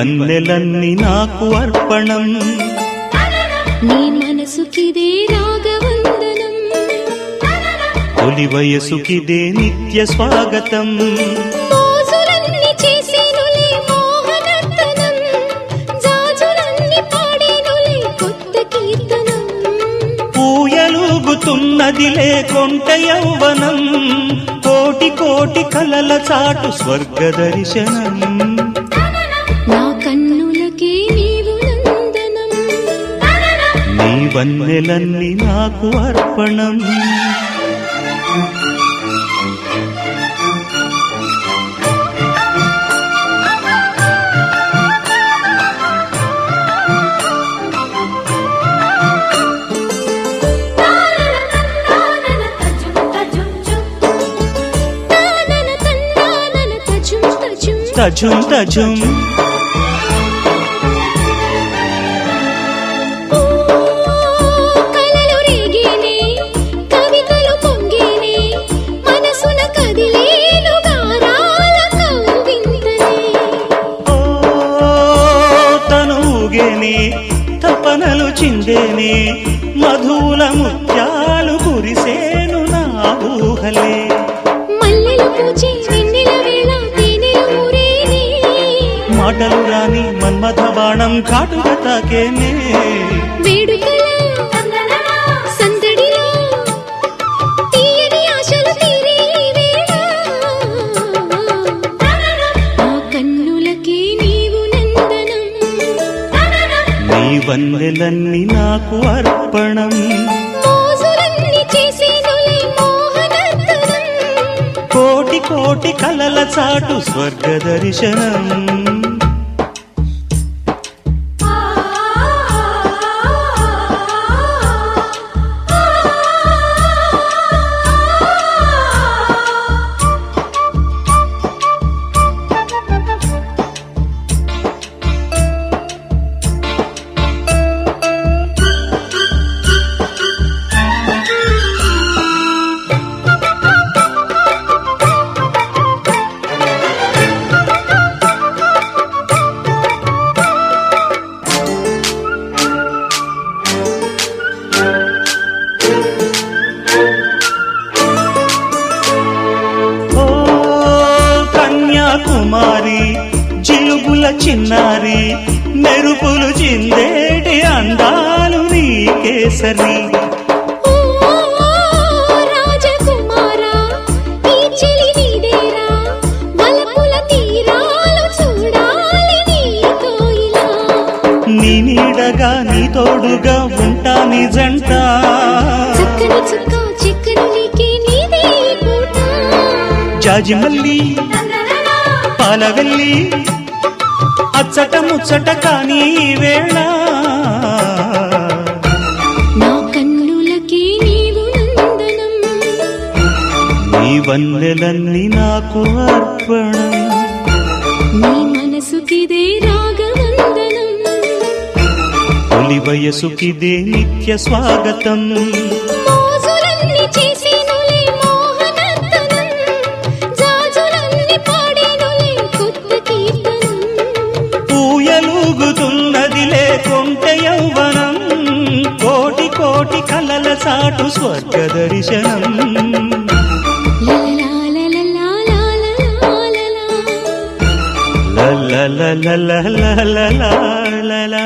వన్నెలన్నీ నాకు అర్పణం నీ మనసుకిదే రాగవందనం తొలి వయసుకిదే నిత్య స్వాగతం మోజులన్నీ చేసేనులే మోహనర్తనం జాజులన్నీ పాడేనులే కొత్త కీర్తనం పూయలూగుతున్నదిలే కొంట యౌవనం కోటి కోటి కలల చాటు స్వర్గ దర్శనం నా కన్నులకే నీవు నందనం నీ వన్నెలన్నీ నాకు అర్పణం తజుం తజుం కలలు రేగేనే కవితలు పొంగేనే మనసున కదిలేను గారాల కౌవింతనే తను ఊగేనే తపనలు చిందేనే మధుల ముత్యాలు కురిసేను నా ఊహలే మల్లెలు పూచే వెన్నెల వేళ తేనెలు ఊరేనే మాటలు రాని మన్మథ బాణం కాటుగా తాకేనే వేడుకల సందడిలో తీయని ఆశలు తీరే వేళ ఆ కన్నులకే నీవు నందనం నీ వన్నెలన్నీ నాకు అర్పణం మోజులన్నీ చేసేనులే మోహనర్తనం కోటి కోటి కలల చాటు స్వర్గ దర్శనం కుమారి జిలుగుల చిన్నారి మెరుపులు చిందేటి అందాలు నీ కేసరి రాజకుమారా ఈ చెలి నీదేరా వలపుల తీరాలు చూడాలి నీతో ఇలా నీ నీడగా నీ తోడుగా ఉంటా నీ జంట చక్కని చుక్క చిక్కని నీకే నీదే పూట జాజి మల్లి పాలవెల్లి అచ్చట ముచ్చట కాని వేళ నా కన్నులకే నీవు నందనం నీ వన్నెలన్నీ నాకు అర్పణం నీ మనసుకిదే రాగవందనం తొలి వయసుకిదే నిత్య స్వాగతం మోజులన్నీ చేసేనులే మోహనర్తనం జాజులన్నీ పాడేనులే కొత్త కీర్తనం పూయలూగుతున్నదిలే కొంట యౌవనం కోటి కోటి కలల చాటు స్వర్గ దర్శనం లలలాలలాలలాలలా. la la la la la la la